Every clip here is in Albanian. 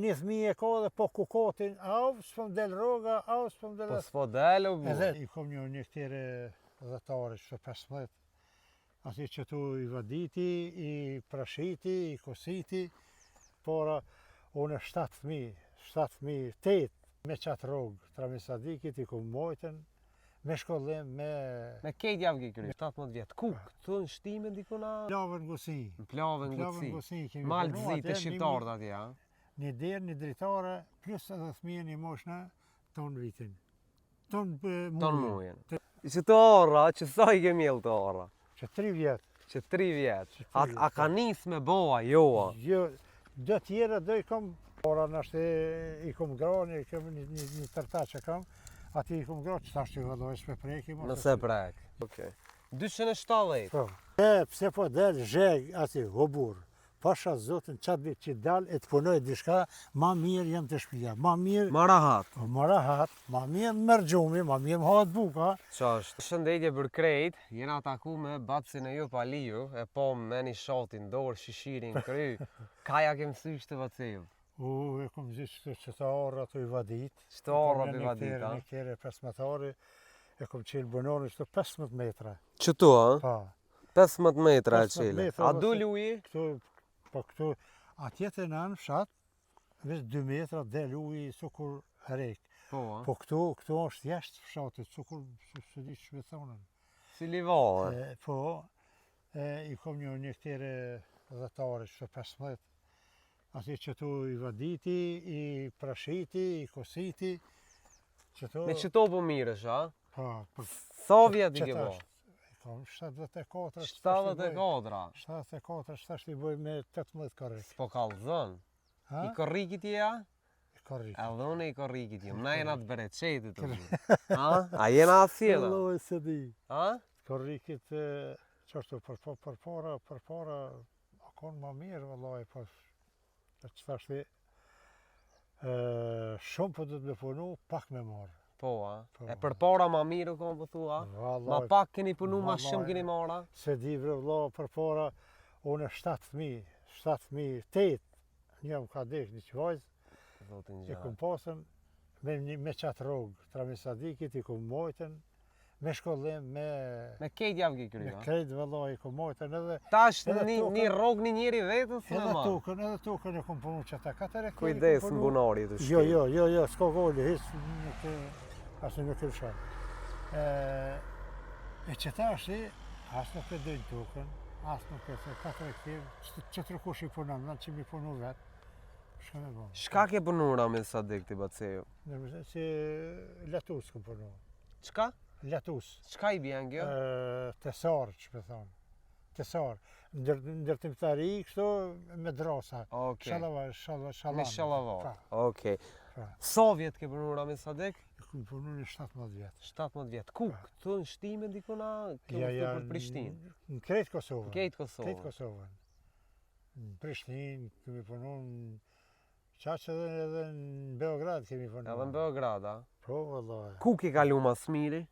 një fëmijë e ka dhe po kukotin, au, s'po më del rroga, au, s'po më del... Po s'po del o bu. Edhe i kom një këtire dhëtare që 15, ati që tu i vaditi, i prashiti, i kositi, pora unë 7 fëmijë, 8 me qatë rrogë, Tramisadikit i kom mojten, me shkollim, Me kejt javë ki kry, 17 vjetë. Ku? Këtu në shtime ndikuna? Plavën Gosi. Në Plavën Gosi. Kemi Malë punu të shqiptarët atje, ha? Një derë, një dritare, plus edhe fëmijën një moshna, ton vitin. Ton mujen. Që të orra, që sa i ke mjellë të orra? Që 3 vjetë. Që 3 vjetë. A ka nis me boa, joa? Jo, do tjera do i kom, ora nështë i kom grani, i kom një tërta që kam, ati i kom grani, që ta shtë i vëlloj s'pe preki. Nëse prek. 270. Po. Pse po del zheg ati, hobur. Pasha Zotin qatë ditë që dal e të punoj dishka, ma mirë jem të shpia, ma mirë... Ma rahat. Ma rahat, ma mirë më mërgjumi, ma mirë më hatë buka. Qa është? Shëndetje për krejt, jena ataku me Batsin e ju Paliju, e po me një shotin, dorë, shishirin, kry. Kaja ke mësysh të Batsiju? E kom zishtë që të orra të i vadit. Që të orra të i vadit, ha? Një kere 15 e kom qilë bënoni që të 15 metra. Që tu, ha? Pa. 15 metra e qilë. A du luji? Po këtu, atjetë në anë fshat, veç 2 metra del uji sukur rek. Po këtu është jashtë fshatit, sukur së di që me thonën. Si livare. Po, i kom një këtire dhëtare që 15, ati që tu i vaditi, i prashiti, i kositi. Me qëto po mirësh, ha? Po. Sa vjet i ke bo? Kam 74. 74? 74, shtash i bëj me 18 korrik. S'po kalzën? I korrikit ja? I korrikit. Edhe unë i korrikit ju, na jena të bereqetit të gjithë. A jena asjena? Loj se di. A? Korrikit, qështu për para, a konë ma mirë, vëllaj, po, që thashti, shumë po du të me punu, pak me marë. Po, a? E për para ma mirë u konë po thua? Ma pak keni punu, ma shumë keni mara? Se di vre vla, për para, unë 7 fëmijë, 8, një më ka dek një qvajzë, i kom pasën, me qatë rrogë, Tramisadikit, i kom mojten, me shkollim, me kejt javë ki kry, ha? Me kejt vëlla, i kom mojten edhe... Ta është një rrogë një njeri vetën, së në marë? Edhe tukën e kom punu që ta 4 e Kujdes në bunari të shkej. Jo, s'ko goli, hisë asë nuk e lëshon. E që ta është, asë nuk e dojnë tukën, asë nuk e të 4 hektarë, që të rëkush i punon, në që mi punu vetë, shka me bo. Shka ke punu Tramisadik të Batseju? Që letus këm punu. Qka? Letus. Qka i bjen kjo? Tesar, që me thonë. Tesar. Ndërtimtari, kështu me drasa. Shalavar. Me shalavar. Okej. Sa vjetë ke punu Tramisadik? Këmë punu në 17 vjetë. 17 vjetë. Ku? Këtu në shtime ndikuna këmë të për Prishtinë? Në krejtë Kosovën. Në krejtë Kosovën. Krejtë Kosovën. Në Prishtinë, këmi punu në qaqë edhe në Beograd kemi punu. Edhe në Beograd, a? Po, vëllaj. Ku ke kalu mas miri?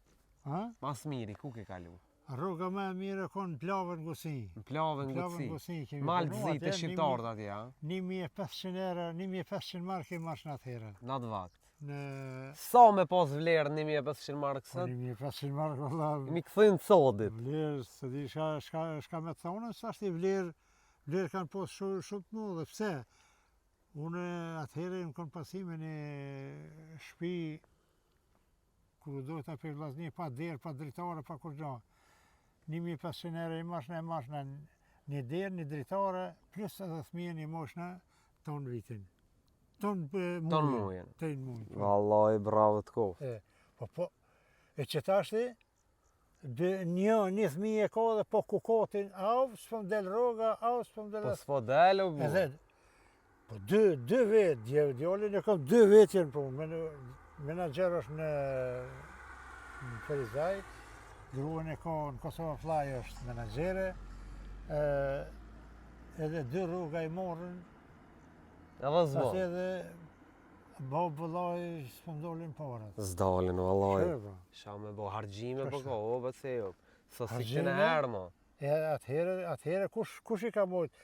Ha? Mas miri, ku ke kalu? Rruga me mirë konë në Plavën Gosi. Në Plavën Gosi. Malë të zi të shqiptarët atje, a? 1500 euro, 1500 mark i marsh në atëherën. Në atë vakt. Sa me pas vlerë 1500 mark sët? 1500 mark, vëllam. Mi këthën sodit. Vlerë, se di shka me të thonë, së ashtë i vlerë kanë pas shumë të mu dhe pse. Unë atëherën më konë pasime një shpi, ku dojtë a për vlazni, pa derë, pa dritare, pa kur gjo. 1500 euro i mashna një derë, një dritare, plus edhe fëmijën i moshna ton vitin. Ton mujen. Vallaj, bravo të kofë. Po, e që tashti, një fëmijë e ka dhe po kukotin, au, s'po më del rroga, au, s'po më del... Po s'po del o bu? Po, 2 vetë, djallin e kam 2 vetë jenë po, menager është në Ferizaj, gruën e ka në Kosova Fly është menagere, edhe 2 rruga i morën. Edhe zbo? Pas edhe bo vëllaj s'po m'dolin parat. S'dolin vëllaj. Sha me bo hargjime po ka, o bëse jo. Së si që në herë mo. Atëhere kush i ka mojt?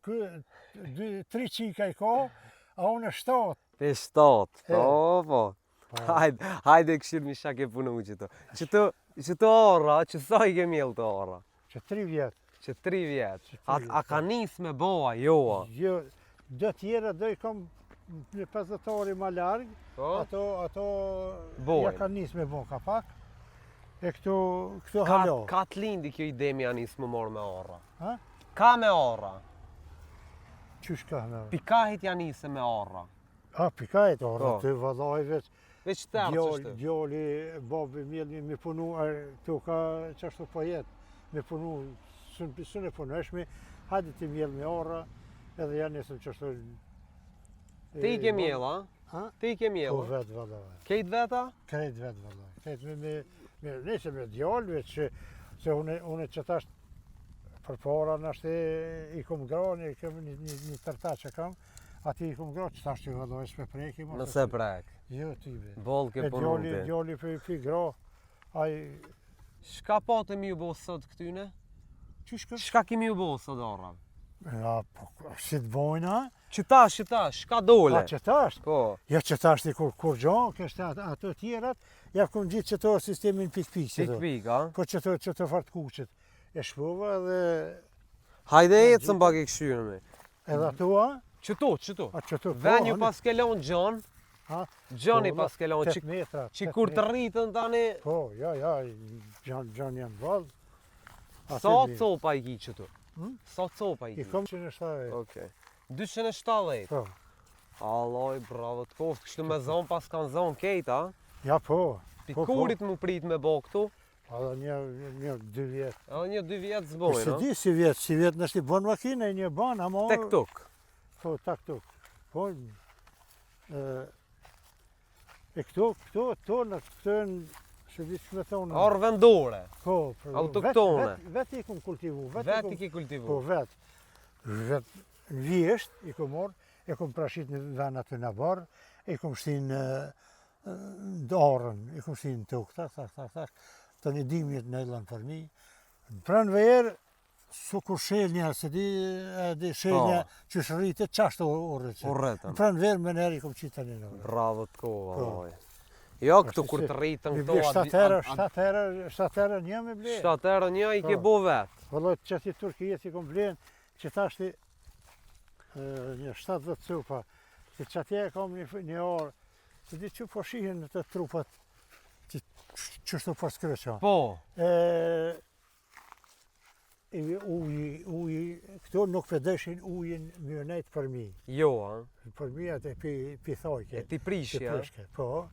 3 qika i ka, A unë 7. Pe 7. E. Po. Hajde këshirë mi shak e punu qëto. Qëto ora, që sa i ke mjell të ora? Që 3 vjetë. Që 3 vjetë. Që 3 A ka nis me boa, joa? Jo, do tjera do i kom në 50 orë ma largë, Po? ato Bojnë. ja ka nis me bo ka pak. E këto halo. Ka të lindi kjo ide mi anis më morë me ora? Ha? Ka me ora? Qysh ka me? Pikahit janisë me ora? A, pikajt orë, Po. të vëllaj veç. Veç tërë qështu? Djoli, babi, mjellë, me punu, këtu ka qashtu po jetë, me punu, së në punëshmi, hajde ti mjellë me ora, edhe janë nesëm qashtu. Ti i ke mjell, a? Ha? Ti i ke Po mjell? vetë vëllaj. Kejt veta? Krejt vetë vëllaj. Krejt nëse me djallë veç, se une që tash për para nështë i kom grani, i kom një tërta që kam, ati i kom grani, që tash që vëllaj s'me preki. Nëse prek. Jo, ti be. Bol ke E punu djali pi gra, aj, Shka pate mi u bo sot këtyne? qysh kështë? Shka kimi u bo sot ora? Ja, po, si të bojnë, a? Qëtash, shka dole? A që tash? Po. Ja që tash ti kur gjo, kështë ato tjerat, ja kom gjithë që to sistemin pik-pik që to. Pik, a? Po që to fartkuqet. E shpova dhe Hajde e të mbak e këshyrë me. edhe ato, a? Qëto? A që to, Venju pas kelon Gjon, Ha? Gjoni Po, pas kelon, 8 metra. që kur të rritën tani, Po, ja, Gjon janë vallë. sa copa i ki qëtu? Hmm? Sa copa i I ki? kom që në shtaj. Okej. 270. Po, Alloj, bravo të koftë, kështu me zonë pas kanë zonë kejt, a? ja po. Pikurit mu prit me bo këtu, Edhe një 2 vjetë. edhe një 2 vjetë Se zbojnë, a? di si vjetë nështë i bon makine, një ban, ama... Tek tuk. Po, tak tuk. Po, e këto në, se di që me thonë... Orë vendore, Po, autoktone. Vetë i kom kultivu. vetë i ki kultivu. Po, vetë. Vetë, vjesht i kom orë, e kom prashit në venat të në barë, e kom shtin dorën, e kom shtin tuk, tak, të një dimjet në edhën për mi. Pranë verë, su kur shelnja, se di shelnja që shërritet qashtë orë që. Urretën. Pranë verë me nërë i kom qitë një në. Bravo të kova, Po. alloj. Jo, këtu Ashtu kur si- të rritën Mi këto... ble 7 herë një me ble. 7 herë një i ke Po. bo vetë. Vëlloj, që ti Turkijet i kom blen, që tashti një 70 cupa, që që atje e kom një orë, që di që po shihen në të trupat, që shtu po skreqa. Po, Uji, këto nuk përdeshin ujin mjërnejt për mi. jo, a? Për mi atë pi thojke. E ti prishi, a? Prishke, po.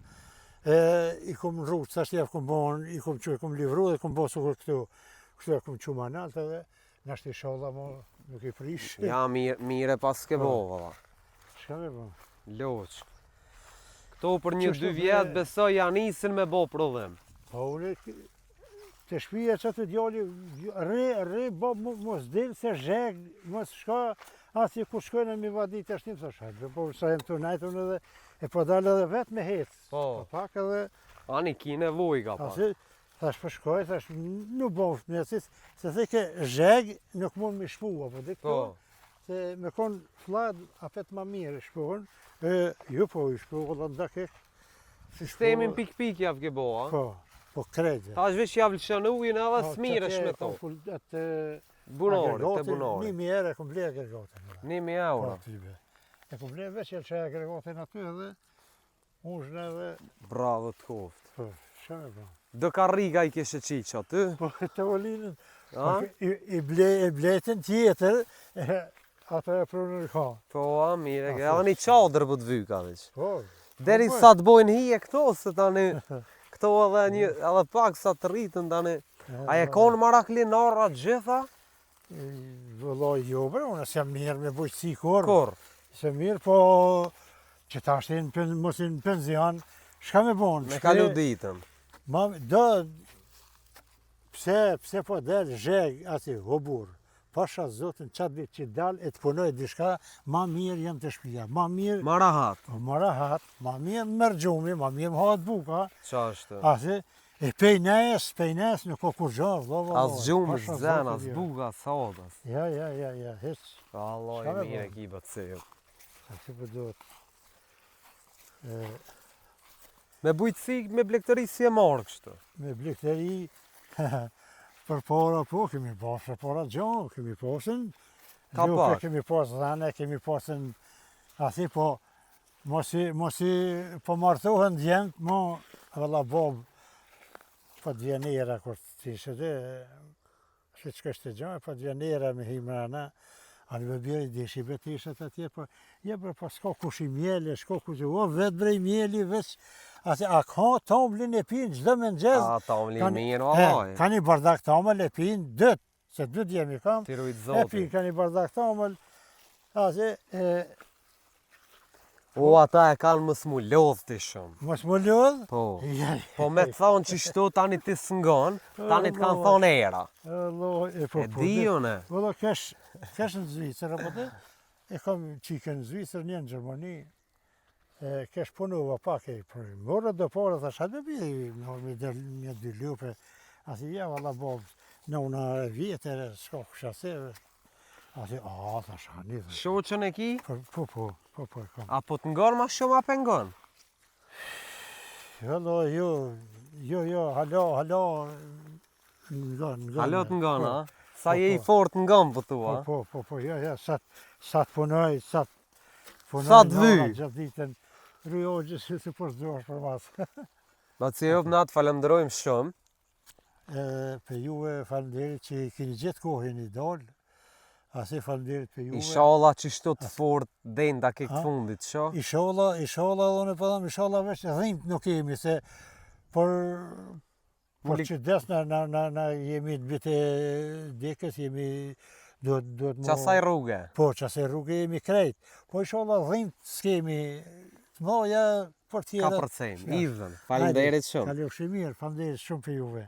I kom rrutë, tash ja kom bon, i kom livru dhe kom bo sukur këtu. Këtu e kom që manalt edhe, nashti sholla mo nuk i prish. Ja, mire pas ke bo, valla. Shka me bo? Loq. Këto për një Qështu 2 me- vjetë besoj janë isin me bo prodhim. Po unë të shpija që të djali, re, bo mos del se zheg, mos shka, asi ku shkojnë mi vadit e shtim, thosha, po sa jem të najtën edhe, e po dalë edhe vetë me hecë. Po. Pak edhe, Ani ki nevoj ka pa. asi, thash për shkoj, thash, nuk bo shmecis, se thike zheg nuk mund me shpu, apo dhe këto, Po. se me konë flad, apet ma mirë shpuën, ju po i shpu, dhe ndakek. Sistemin pik-pik javë ke bo, a? Po krejtë. Ta është veç javë lëshën ujin edhe smiresh me to. Bunori, te bunori. 1.000 euro e kom ble agregatin. 1.000 euro. E kom ble veç e që agregatin aty edhe, ushën edhe, Bravo të koftë. po, shame po. Do ka riga i keshe qiqa, ty? Po, të volinën, A? i bletin tjetër, ato e prunën ka. Po, a, mire, A, edhe një qadrë po të vyka veç. Po, Deri sa të bojnë hije këto, se tani, këto edhe pak sa të rritën tani. A e konë maraklinara gjitha? vëlloj jo, bre, unë se mirë me bujqësi kur. Kur? Se mirë, po, që ta shtin mos në penzion, shka me bonë? Me kalu ditën. Ma, pse po del zheg ati hobur, pasha zotin qatë ditë që dal e të punoj dishka, ma mirë jam të shpia, ma mirë, Ma rahat. ma rahat, ma mirë më mërgjumi, ma mirë më hatë buka, Qa është? ati, e pejnes nuk o kur gjarë, vëllai. As gjumë, pasha zen, zotin, as jo. buga, as sodas. Ja, hiç. Alloj, Shka me mire bo? ki bëtë se. Ati po duhet. Me bujqësi, me blegtëri si e marrë kështu? Me blegtëri, për para po, kemi pas për para gjo, kemi pasën, Ka gjo pak. kemi pasë dhane, kemi pasën, asi po, mosi po martohen djent, mo, valla bob, po djenera, kur t'ishe dhe, që kështë të gjoj, po djenera me himrana, anë me bjeri dishi betishet atje, po, po s'ka kush i mjeli, s'ka kush i, o, vetë brej mjeli, veç, a ka tamlin e pinë, gjdo me nxez, A, tamli mirë, valaj. ka një bardak tamël e pinë, dët, se dët jemi kam, Ti rujtë e zoti. pinë ka një bardak tamël, ase, O, ata e kanë më s'mu lodh ti shumë. mos më lodh, Po. Po me të thonë që shto tani ti s'ngon, tani të kanë thonë era. E di une. Vëllo, kesh në Zvicër, apo të, e kam qikën në Zvicër, një në Gjermani, kesh punova pak e për morë do porë, thash, hajde bi, me një dy lupe, ati ja, valla, bo, në una vjetër, s'ka kusha se, ati, thash, hani, thash, Shoqën e ki? po, e kam. Apo të ngon ma shumë apo ngon? Vëllo, jo, halo, ngon. Halo të ngon, po. a? Sa je i fort ngon po thua? Po, ja, sa të punoj, sa Sa të vy? Gjatë ditën, rujogje si po s'duash për mas. Ma që jop natë falenderojmë shumë. Për juve falenderit që i keni gjithë kohën i dalë, ase falenderit për juve. Inshallah që shto të fort denda ke këtë fundit, sho? Inshallah, unë e përdam, inshallah veç dhimt nuk kemi, se por që des na jemi të bite dekës, jemi duhet më... Qasaj rrugë? Po, qasaj rrugë jemi krejt, po inshallah dhimt s'kemi, të moja për Ka tjera. përcejmë, idhën. Falenderit shumë. Kalofshi mirë, falenderit shumë për juve.